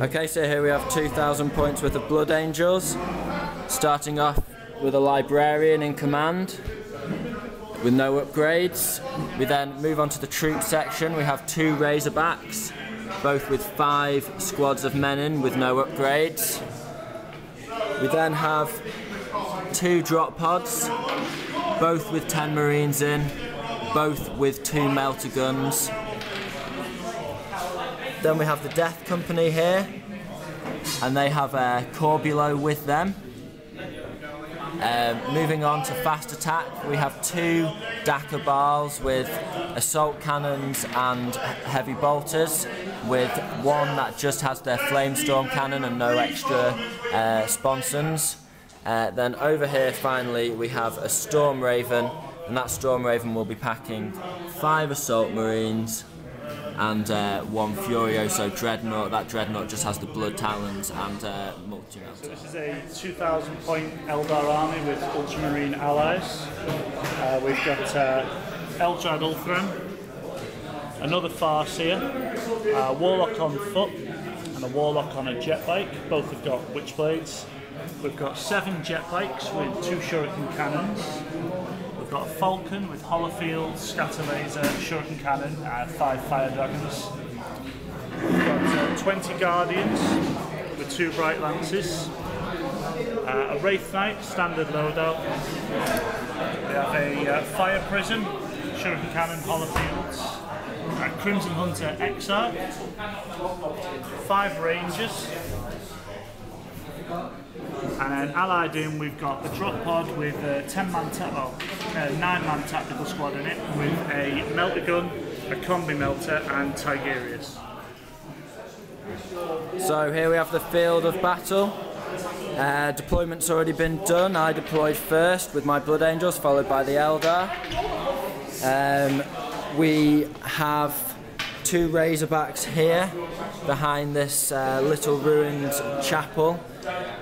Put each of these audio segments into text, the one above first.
Okay, so here we have 2,000 points worth of Blood Angels, starting off with a Librarian in command with no upgrades. We then move on to the troop section. We have 2 Razorbacks, both with 5 squads of men in with no upgrades. We then have 2 drop pods, both with 10 Marines in, both with 2 melter guns. Then we have the Death Company here, and they have a Corbulo with them. Moving on to fast attack, we have 2 Dakabals with assault cannons and heavy bolters, with 1 that just has their flamestorm cannon and no extra sponsons. Then over here finally we have a Storm Raven, and that Storm Raven will be packing 5 assault marines and 1 Furioso Dreadnought. That Dreadnought just has the Blood Talons and multi-melter. So this is a 2,000 point Eldar army with Ultramarine allies. We've got Eldar Ulthran, another Farseer, a Warlock on foot and a Warlock on a jet bike. Both have got Witchblades. We've got 7 jet bikes with 2 Shuriken cannons. We've got a Falcon with Holofield, Scatter Laser, Shuriken Cannon, 5 Fire Dragons. We've got 20 Guardians with 2 Bright Lances. A Wraith Knight, standard loadout. We have a Fire Prison, Shuriken Cannon, Holofields. A Crimson Hunter Exarch. 5 Rangers. And then allied in, we've got the drop pod with 9-man tactical squad in it, with a melter gun, a combi melter, and Tigerius. So here we have the field of battle. Deployment's already been done. I deployed first with my Blood Angels, followed by the Eldar. We have 2 Razorbacks here behind this little ruined chapel,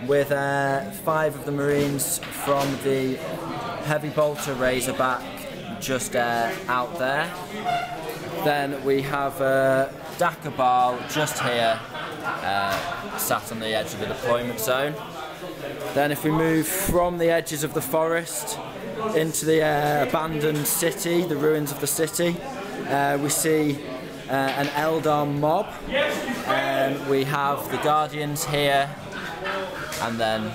with 5 of the Marines from the Heavy Bolter Razorback just out there. Then we have Dakabal just here, sat on the edge of the deployment zone. Then if we move from the edges of the forest into the abandoned city, the ruins of the city, we see an Eldar mob. We have the Guardians here, and then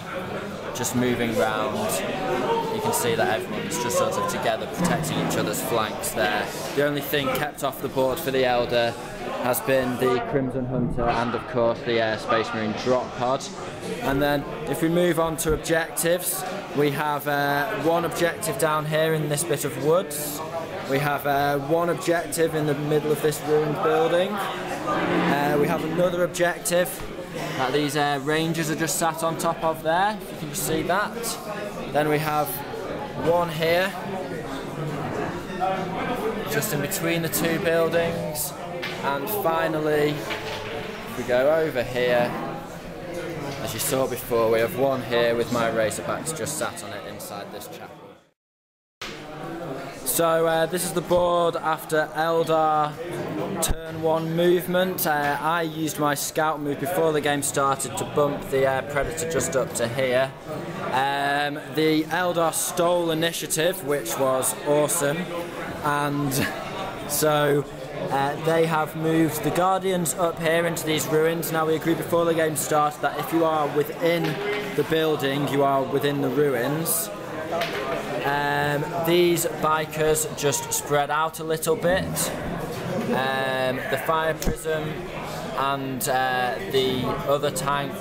just moving round, you can see that everyone's just sort of together protecting each other's flanks there. The only thing kept off the board for the Eldar has been the Crimson Hunter and of course the Space Marine drop pod. And then if we move on to objectives, we have 1 objective down here in this bit of woods. We have 1 objective in the middle of this ruined building. We have another objective that these Rangers are just sat on top of there, if you can just see that. Then we have 1 here, just in between the 2 buildings. And finally, if we go over here, as you saw before, we have 1 here with my Razorbacks just sat on it inside this chapel. So this is the board after Eldar turn 1 movement. I used my scout move before the game started to bump the Predator just up to here. The Eldar stole initiative, which was awesome, and so they have moved the Guardians up here into these ruins. Now we agreed before the game started that if you are within the building, you are within the ruins. These bikers just spread out a little bit. The Fire Prism and the other tank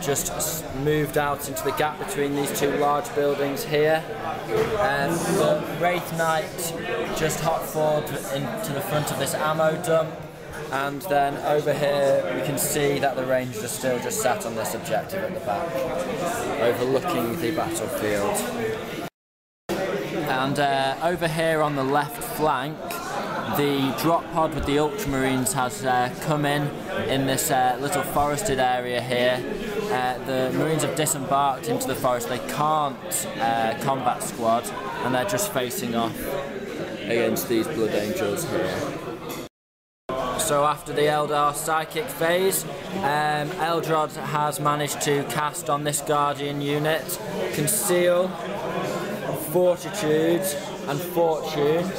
just moved out into the gap between these 2 large buildings here. The Wraith Knight just hopped forward into the front of this ammo dump, and then over here we can see that the Rangers are still just sat on this objective at the back, overlooking the battlefield. And over here on the left flank, the drop pod with the Ultramarines has come in this little forested area here. The Marines have disembarked into the forest. They can't combat squad, and they're just facing off against these Blood Angels here. So after the Eldar psychic phase, Eldar has managed to cast on this Guardian unit Conceal, Fortitude and Fortune.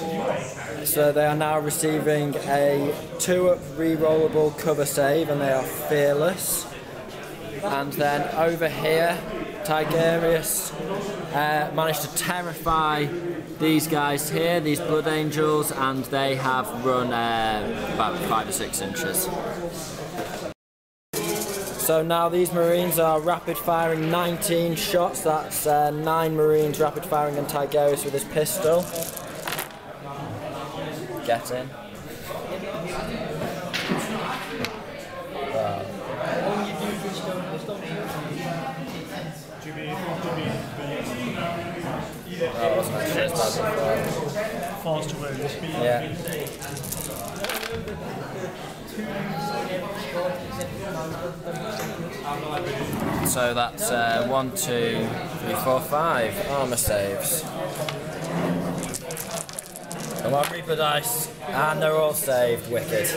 So they are now receiving a 2-up re-rollable cover save and they are fearless. And then over here, Tigerius managed to terrify these guys here, these Blood Angels, and they have run about 5 or 6 inches. So now these Marines are rapid firing 19 shots, that's 9 Marines rapid firing on Tigerius with his pistol. Get in. Oh, wasn't actually as bad before. Forced to wounds. Yeah. So that's 1, 2, 3, 4, 5 armour saves. Come on, Reaper dice. And they're all saved. Wicked.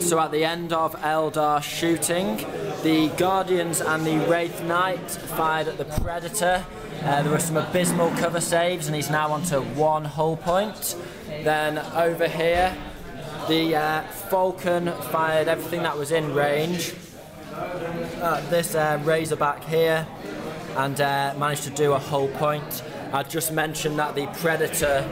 So at the end of Eldar shooting, the Guardians and the Wraith Knight fired at the Predator. There were some abysmal cover saves and he's now onto 1 hull point. Then over here, the Falcon fired everything that was in range. This Razorback here and managed to do a hull point. I just mentioned that the Predator,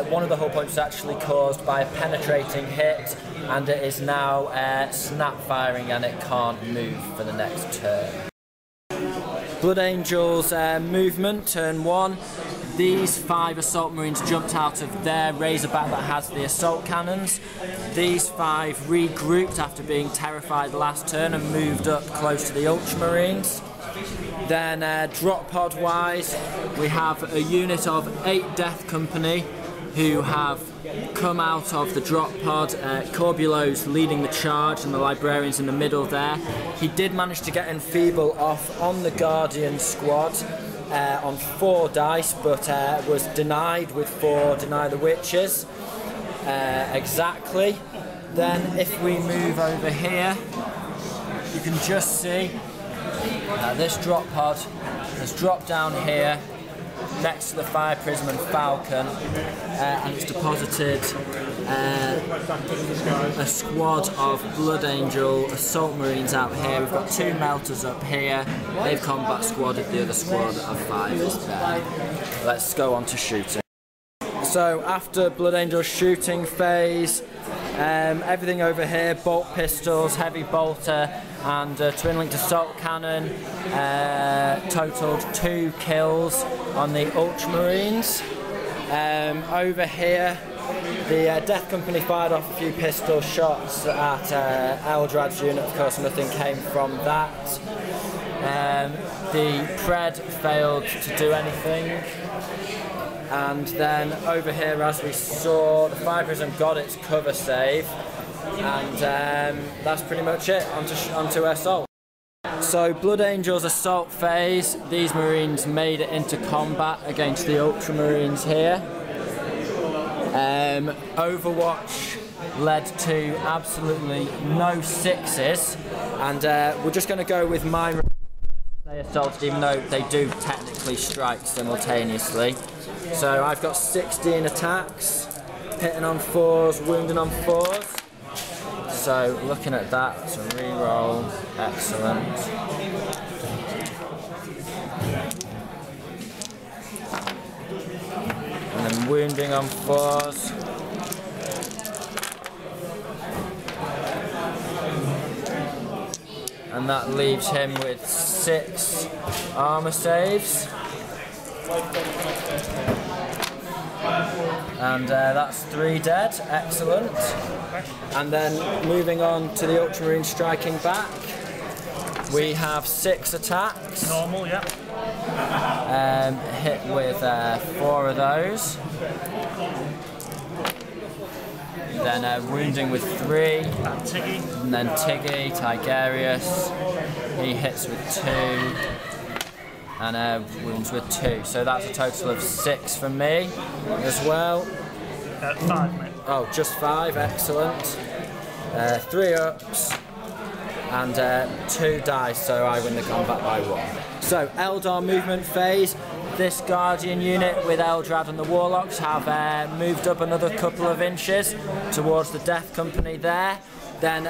one of the hull points was actually caused by a penetrating hit and it is now snap firing and it can't move for the next turn. Blood Angels movement, turn 1. These 5 Assault Marines jumped out of their Razorback that has the assault cannons. These 5 regrouped after being terrified last turn and moved up close to the Ultramarines. Then drop pod wise, we have a unit of 8 Death Company who have come out of the drop pod. Corbulo's leading the charge and the Librarian's in the middle there. He did manage to get Enfeeble off on the Guardian squad on 4 dice, but was denied with 4 Deny the Witches. Exactly. Then if we move over here, you can just see this drop pod has dropped down here next to the Fire Prism and Falcon and it's deposited a squad of Blood Angel Assault Marines out here. We've got 2 Melters up here, they've combat squadded, the other squad of 5 is there. Let's go on to shooting. So after Blood Angel shooting phase, everything over here, bolt pistols, heavy bolter and twin-linked assault cannon, totaled 2 kills on the Ultramarines. Over here, the Death Company fired off a few pistol shots at Eldrad's unit, of course nothing came from that. The Pred failed to do anything. And then over here, as we saw, the Fire Prism got its cover save, and that's pretty much it. Onto assault. So Blood Angels assault phase. These Marines made it into combat against the Ultramarines here. Overwatch led to absolutely no 6s, and we're just going to go with my. They assaulted, even though they do technically strike simultaneously. So I've got 16 attacks, hitting on 4s, wounding on 4s. So looking at that, it's a re-roll, excellent. And then wounding on 4s. And that leaves him with 6 armour saves. And that's 3 dead, excellent. And then moving on to the Ultramarine striking back, we have 6 attacks. Normal, yeah. Hit with 4 of those. Then wounding with 3. And Tiggy. And then Tiggy, Tigerius, he hits with 2. And wounds with 2. So that's a total of 6 from me as well. 5, mate. Oh, just 5, excellent. 3 ups and 2 dice, so I win the combat by 1. So, Eldar movement phase. This Guardian unit with Eldrad and the Warlocks have moved up another couple of inches towards the Death Company there. Then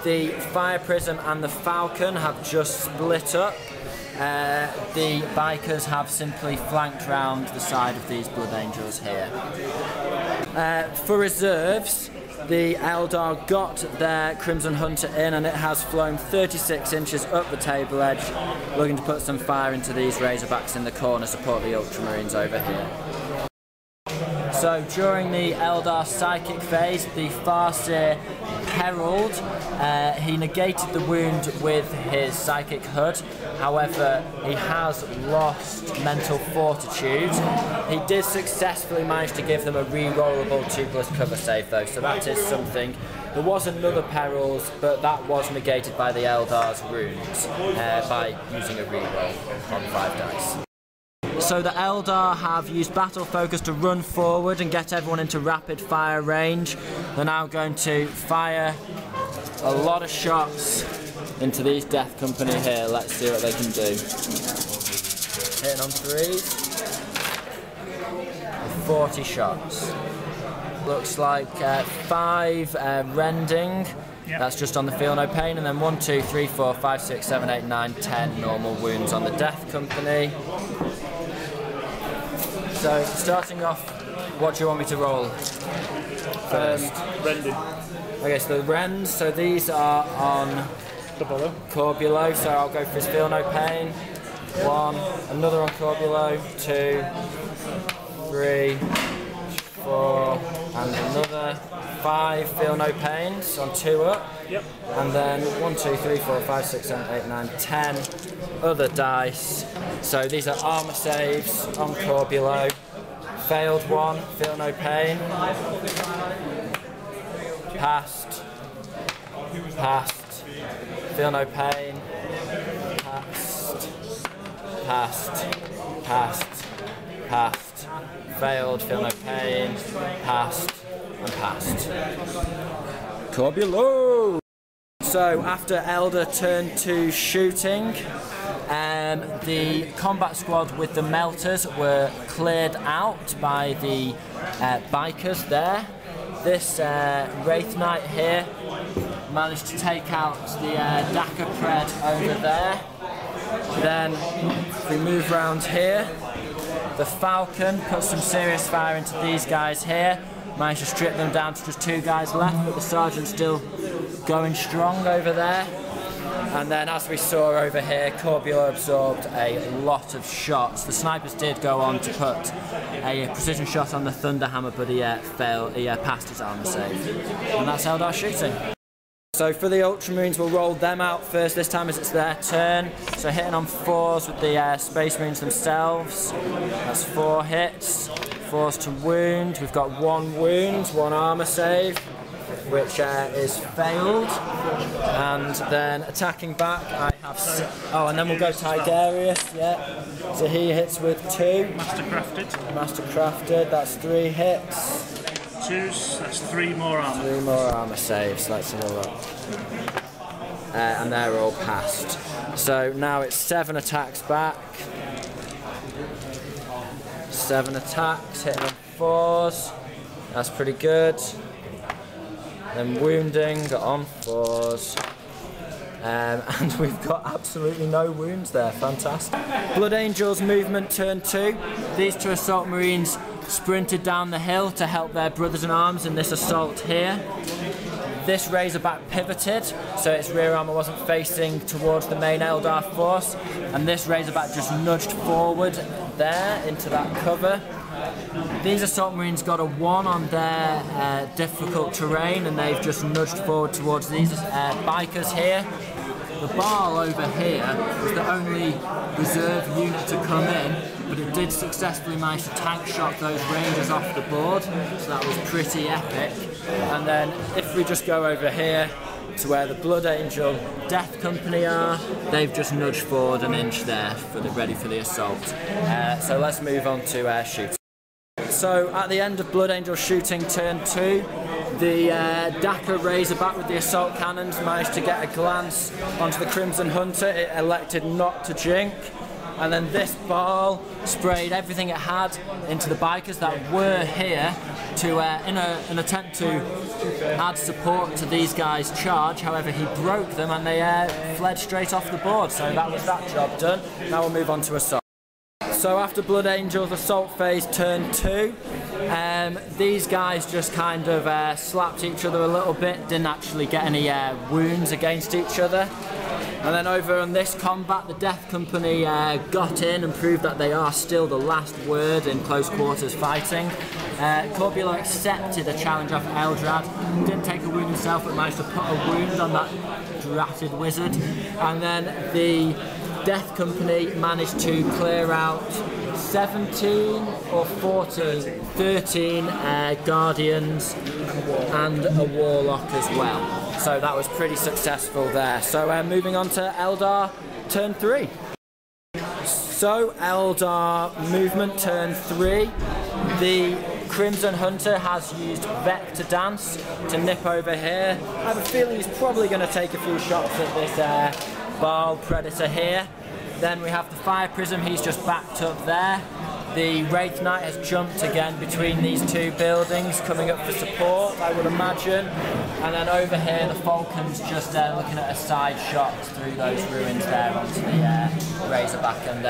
the Fire Prism and the Falcon have just split up. The Bikers have simply flanked round the side of these Blood Angels here. For reserves, the Eldar got their Crimson Hunter in, and it has flown 36 inches up the table edge, looking to put some fire into these Razorbacks in the corner, support the Ultramarines over here. So during the Eldar Psychic phase, the Farseer Herald, he negated the wound with his Psychic Hood. However, he has lost mental fortitude. He did successfully manage to give them a re-rollable 2+ cover save though, so that is something. There was another Perils, but that was negated by the Eldar's runes by using a re-roll on 5 dice. So the Eldar have used Battle Focus to run forward and get everyone into rapid fire range. They're now going to fire a lot of shots into these Death Company here. Let's see what they can do. Hitting on 3s. 40 shots. Looks like 5 rending. Yep. That's just on the feel no pain, and then 1, 2, 3, 4, 5, 6, 7, 8, 9, 10 normal wounds on the Death Company. So, starting off, what do you want me to roll first? Rending. Okay, so the Rends, so these are on Corbulo, so I'll go for his Feel No Pain. 1, another on Corbulo, 2, 3, 4, and another 5 Feel No Pains on 2 up. Yep. And then 1, 2, 3, 4, 5, 6, 7, 8, 9, 10 other dice. So these are armor saves on Corbulo. Failed 1, Feel No Pain. Passed. Passed. Feel No Pain. Passed. Passed. Passed. Passed. Failed, Feel No Pain. Passed. And passed. Corbulo! So after Eldar turned to shooting, the combat squad with the Melters were cleared out by the Bikers there. This Wraith Knight here managed to take out the Daka Pred over there. Then if we move round here, the Falcon put some serious fire into these guys here. Managed to strip them down to just 2 guys left, but the Sergeant's still going strong over there. And then as we saw over here, Corbulo absorbed a lot of shots. The snipers did go on to put a precision shot on the Thunderhammer, but he passed his armor save. And that's Eldar shooting. So for the Ultramarines, we'll roll them out first this time as it's their turn. So hitting on 4s with the Space Marines themselves. That's 4 hits. 4s to wound. We've got 1 wound, 1 armor save, which is failed. And then attacking back, I have... Oh, and then we'll go Tigerius, yeah. So he hits with 2. Mastercrafted. Mastercrafted, that's 3 hits. 2s, that's 3 more armor. 3 more armor saves, let's have a look. And they're all passed. So now it's 7 attacks back. 7 attacks, hitting on 4s. That's pretty good. Then wounding on 4s. And we've got absolutely no wounds there, fantastic. Blood Angels movement turn 2. These 2 Assault Marines sprinted down the hill to help their brothers in arms in this assault here. This Razorback pivoted, so its rear armour wasn't facing towards the main Eldar force, and this Razorback just nudged forward there into that cover. These Assault Marines got a 1 on their difficult terrain, and they've just nudged forward towards these Bikers here. The Baal over here was the only reserve unit to come in, but it did successfully manage to tank shot those Rangers off the board, so that was pretty epic. And then if we just go over here to where the Blood Angel Death Company are, they've just nudged forward an inch there, ready for the assault. So let's move on to shooting. So at the end of Blood Angel shooting turn 2, the Dapper Razorback with the assault cannons managed to get a glance onto the Crimson Hunter. It elected not to jink. And then this ball sprayed everything it had into the bikers that were here to, in an attempt to add support to these guys' charge. However, he broke them and they fled straight off the board. So that was that job done. Now we'll move on to assault. So after Blood Angel's assault phase turn 2, these guys just kind of slapped each other a little bit, didn't actually get any wounds against each other. And then over on this combat, the Death Company got in and proved that they are still the last word in close quarters fighting. Corbulo accepted a challenge off Eldrad, didn't take a wound himself but managed to put a wound on that dratted wizard. And then the Death Company managed to clear out 17 or 14, 13 Guardians and a Warlock as well. So that was pretty successful there. So moving on to Eldar turn 3. So Eldar movement turn 3. The Crimson Hunter has used Vector Dance to nip over here. I have a feeling he's probably going to take a few shots at this Baal Predator here. Then we have the Fire Prism, he's just backed up there. The Wraith Knight has jumped again between these two buildings, coming up for support, I would imagine. And then over here, the Falcon's just looking at a side shot through those ruins there onto the Razorback and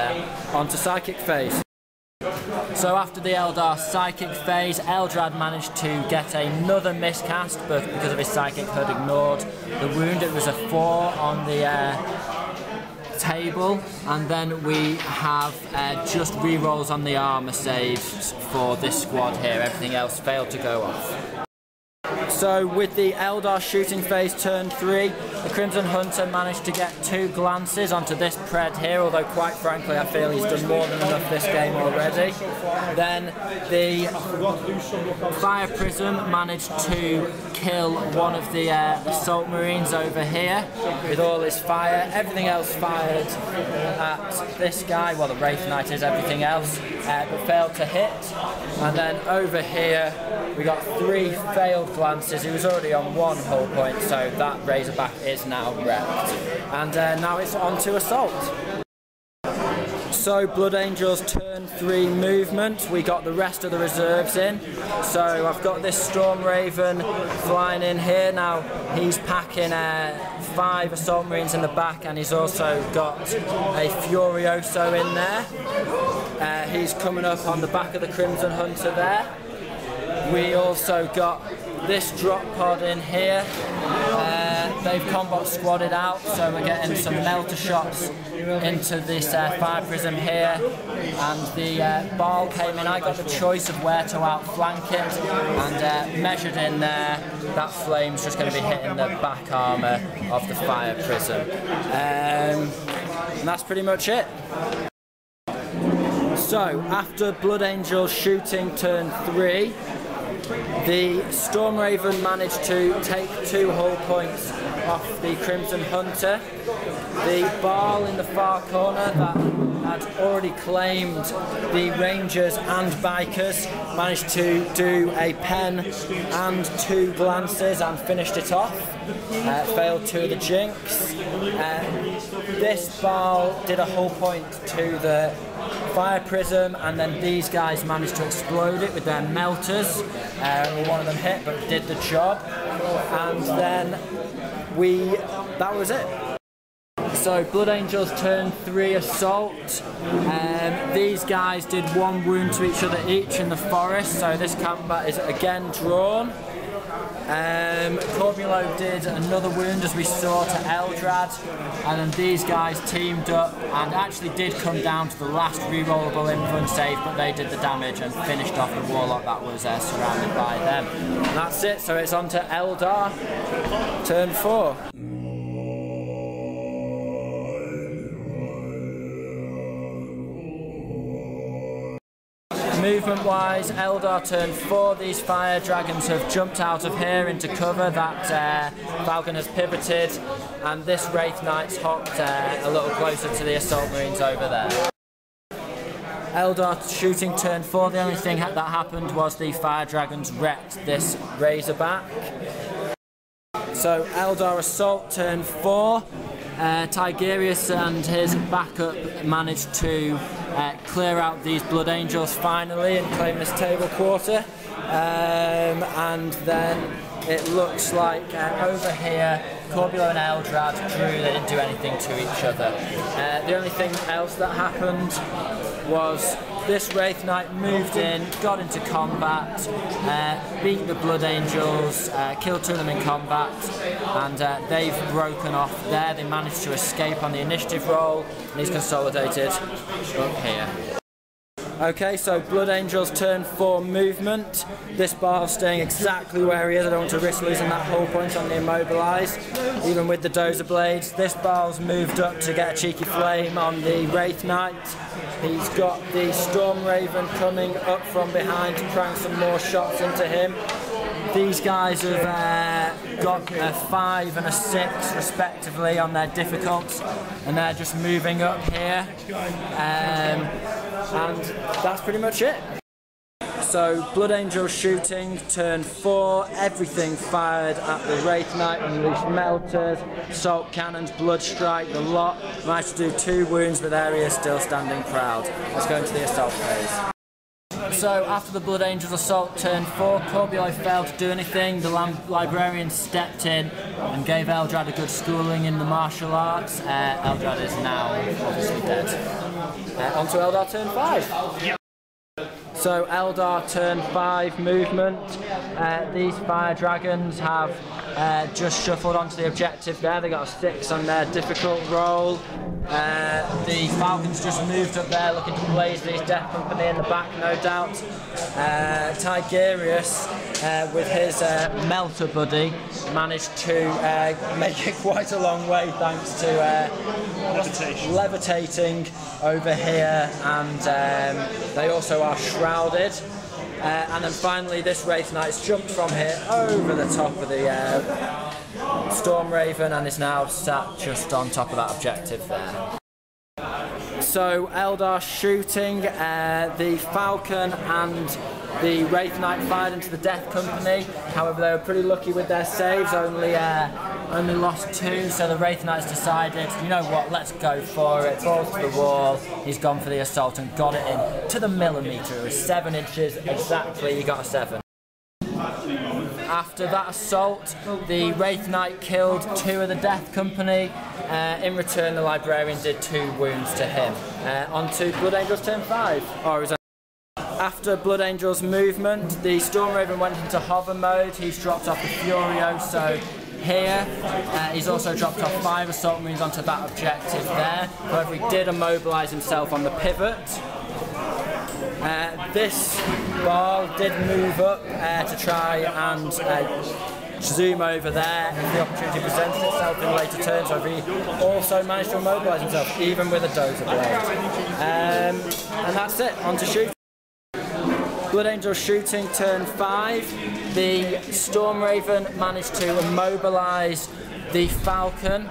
onto Psychic phase. So after the Eldar Psychic phase, Eldrad managed to get another miscast, but because of his Psychic had ignored the wound, it was a 4 on the table, and then we have just re-rolls on the armor saves for this squad here. Everything else failed to go off. So with the Eldar shooting phase turn 3, the Crimson Hunter managed to get 2 glances onto this Pred here, although quite frankly I feel he's done more than enough this game already. Then the Fire Prism managed to kill one of the Assault Marines over here with all his fire. Everything else fired at this guy, well the Wraith Knight is everything else, but failed to hit. And then over here we got 3 failed glances. He was already on 1 hull point, so that Razorback is now wrecked. And now it's on to assault. So Blood Angel's turn 3 movement, we got the rest of the reserves in. So I've got this Storm Raven flying in here. Now he's packing 5 Assault Marines in the back, and he's also got a Furioso in there. He's coming up on the back of the Crimson Hunter there. We also got this drop pod in here. They've combat squadded out, so we're getting some melter shots into this Fire Prism here. And the Baal came in. I got the choice of where to outflank it, and measured in there. That flame's just going to be hitting the back armour of the Fire Prism. And that's pretty much it. So after Blood Angel shooting turn 3, the Storm Raven managed to take 2 hull points off the Crimson Hunter. The Baal in the far corner that had already claimed the Rangers and Bikers managed to do a pen and 2 glances and finished it off. Failed 2 of the jinx. This Baal did a hull point to the Fire Prism, and then these guys managed to explode it with their melters. One of them hit but did the job, and then that was it. So Blood Angels turn 3 assault. These guys did 1 wound to each other each in the forest, so this combat is again drawn. Corbulo did another wound, as we saw, to Eldrad, and then these guys teamed up and actually did come down to the last re-rollable influence save, but they did the damage and finished off the Warlock that was surrounded by them. And that's it, so it's on to Eldar, turn 4. Movement-wise, Eldar turn 4, these fire dragons have jumped out of here into cover. That Falcon has pivoted, and this Wraith Knight's hopped a little closer to the Assault Marines over there. Eldar shooting turn 4. The only thing that happened was the fire dragons wrecked this razorback. So Eldar assault turn 4. Tigerius and his backup managed to clear out these Blood Angels finally and claim this table quarter. And then it looks like over here, Corbulo and Eldrad drew. They didn't do anything to each other. The only thing else that happened was this Wraith Knight moved in, got into combat, beat the Blood Angels, killed 2 of them in combat, and they've broken off there. They managed to escape on the initiative roll, and he's consolidated up here. Okay, so Blood Angels turn 4 movement. This bar staying exactly where he is. I don't want to risk losing that whole point on the immobilise, even with the Dozer Blades. This bar's moved up to get a cheeky flame on the Wraith Knight. He's got the Storm Raven coming up from behind to crank some more shots into him. These guys have got a 5 and a 6 respectively on their difficult, and they're just moving up here. And that's pretty much it. So Blood Angel shooting, turn 4, everything fired at the Wraith Knight, unleashed melters, assault cannons, blood strike, the lot. Managed to do 2 wounds, but there he is still standing proud. Let's go into the assault phase. So after the Blood Angels assault turn 4, Corbulo failed to do anything. The librarian stepped in and gave Eldrad a good schooling in the martial arts. Eldrad is now obviously dead. On to Eldar turn 5. Yep. So Eldar turn 5 movement. These fire dragons have just shuffled onto the objective there. They got a 6 on their difficult roll. The Falcons just moved up there looking to blaze these Death Company in the back, no doubt. Tigerius, with his melter buddy, managed to make it quite a long way thanks to levitating over here, and they also are shrouded. And then finally this Wraith Knight's jumped from here over the top of the Storm Raven and is now sat just on top of that objective there. So Eldar shooting, the Falcon and the Wraith Knight fired into the Death Company. However, they were pretty lucky with their saves, only lost 2, so the Wraith Knight's decided, you know what, let's go for it. Balls to the wall, he's gone for the assault and got it in to the millimetre. It was 7 inches exactly, he got a 7. After that assault, the Wraith Knight killed 2 of the Death Company. In return, the Librarian did 2 wounds to him. On to Blood Angels turn 5. After Blood Angels movement, the Storm Raven went into hover mode. He's dropped off the Furioso here. He's also dropped off 5 assault marines onto that objective there. However, he did immobilise himself on the pivot. This ball did move up to try and zoom over there if the opportunity presented itself in later turns. So he also managed to immobilise himself, even with a Dozer Blade. And that's it, on to shoot. Blood Angel shooting turn 5. The Storm Raven managed to immobilise the Falcon,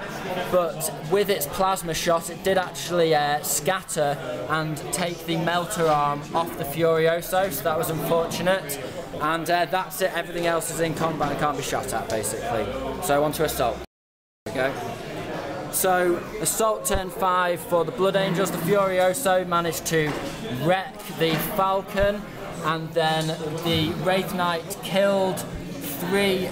but with its plasma shot it did actually scatter and take the melter arm off the Furioso, so that was unfortunate. And that's it, everything else is in combat and can't be shot at basically. So on to assault. There we go. So assault turn 5 for the Blood Angels. The Furioso managed to wreck the Falcon, and then the Wraith Knight killed 3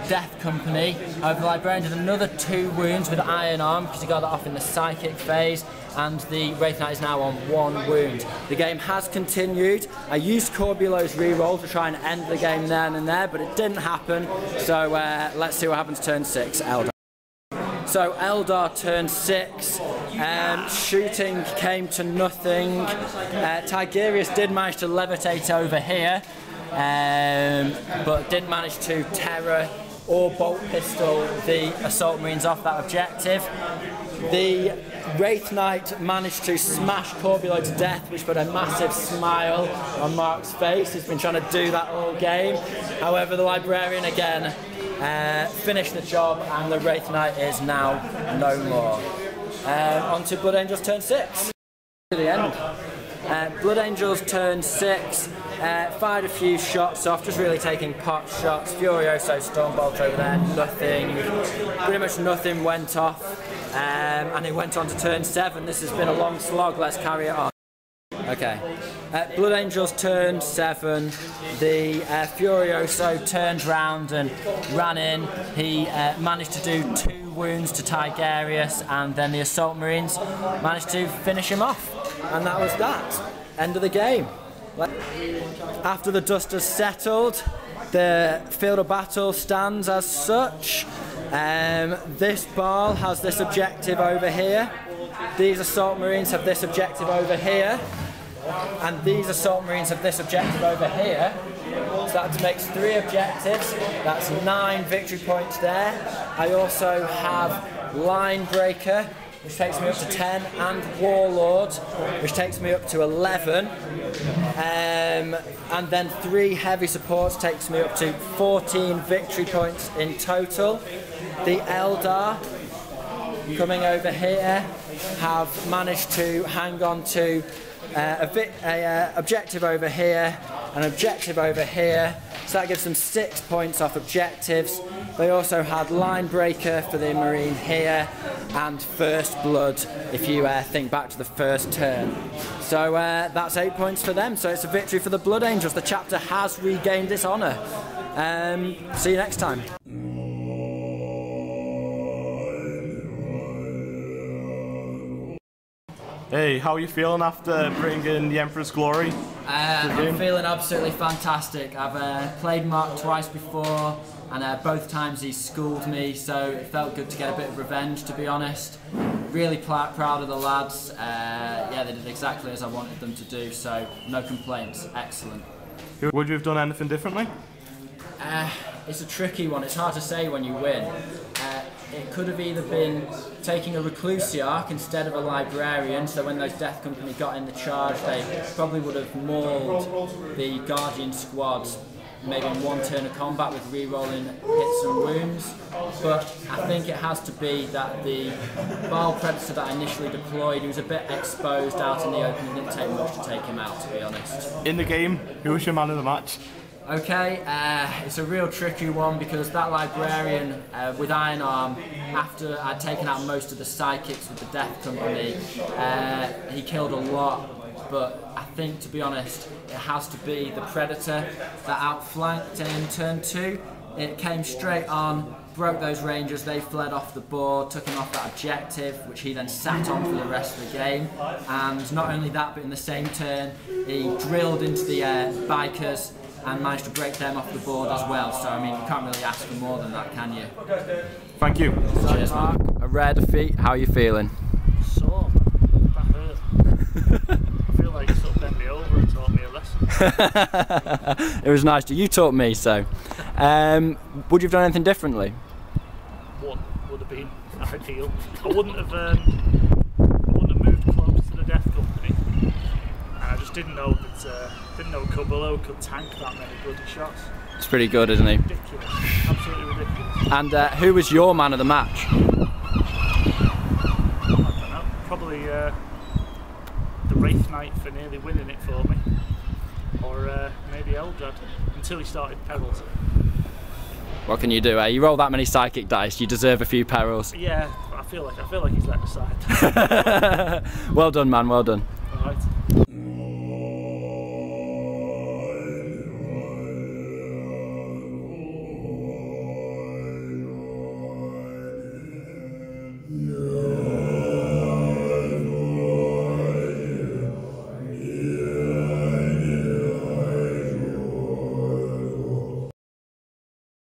Death Company. However, the Librarian did another 2 wounds with Iron Arm because he got that off in the psychic phase, and the Wraith Knight is now on 1 wound. The game has continued. I used Corbulo's reroll to try and end the game then and there, but it didn't happen. So let's see what happens turn 6, Eldar. So Eldar turn 6, shooting came to nothing. Tigerius did manage to levitate over here, but didn't manage to terror or bolt pistol the assault marines off that objective. The Wraith Knight managed to smash Corbulo to death, which put a massive smile on Mark's face. He's been trying to do that all game. However, the Librarian again finished the job, and the Wraith Knight is now no more. On to Blood Angels turn 6. To the end. Blood Angels turn 6, fired a few shots off, just really taking pot shots. Furioso Stormbolt over there, nothing, pretty much nothing went off. And it went on to turn 7. This has been a long slog, let's carry it on. Okay, Blood Angels turned 7, the Furioso turned round and ran in. He managed to do 2 wounds to Tigerius, and then the Assault Marines managed to finish him off. And that was that. End of the game. After the dust has settled, the field of battle stands as such. This ball has this objective over here. These Assault Marines have this objective over here. And these Assault Marines have this objective over here. So that makes 3 objectives. That's 9 victory points there. I also have Line Breaker, which takes me up to 10, and Warlord, which takes me up to 11. And then 3 heavy supports takes me up to 14 victory points in total. The Eldar, coming over here, have managed to hang on to objective over here, an objective over here, so that gives them 6 points off objectives. They also had Line Breaker for the Marine here, and First Blood if you think back to the first turn. So that's 8 points for them, so it's a victory for the Blood Angels. The chapter has regained its honour. See you next time. Hey, how are you feeling after bringing the Emperor's Glory? I'm feeling absolutely fantastic. I've played Mark twice before, and both times he schooled me, so it felt good to get a bit of revenge, to be honest. Really proud of the lads. Yeah, they did exactly as I wanted them to do, so no complaints. Excellent. Would you have done anything differently? It's a tricky one. It's hard to say when you win. It could have either been taking a Reclusiarch instead of a Librarian, so when those Death Company got in the charge, they probably would have mauled the Guardian squads, maybe in 1 turn of combat with re-rolling hits and wounds. But I think it has to be that the Baal Predator that I initially deployed, he was a bit exposed out in the open. It didn't take much to take him out, to be honest. In the game, who was your man of the match? Okay, it's a real tricky one because that Librarian with Iron Arm, after I'd taken out most of the psychics with the Death Company, he killed a lot, but I think, to be honest, it has to be the Predator that outflanked in turn 2. It came straight on, broke those Rangers, they fled off the board, took him off that objective, which he then sat on for the rest of the game. And not only that, but in the same turn, he drilled into the bikers and managed to break them off the board as well. So, I mean, you can't really ask for more than that, can you? Thank you. Cheers, Mark. A rare defeat. How are you feeling? Sore. That hurt. I feel like you sort of bent me over and taught me a lesson. It was nice. You taught me, so. Would you have done anything differently? One would have been ideal. I wouldn't have moved close to the Death Company. And I just didn't know that Cobillo could tank that many bloody shots. It's pretty good, isn't he? Ridiculous. Absolutely ridiculous. And who was your man of the match? I don't know. Probably the Wraith Knight for nearly winning it for me. Or maybe Eldar, until he started perils. What can you do, eh? You roll that many psychic dice, you deserve a few perils. Yeah, I feel like he's let aside. Well done, man, well done.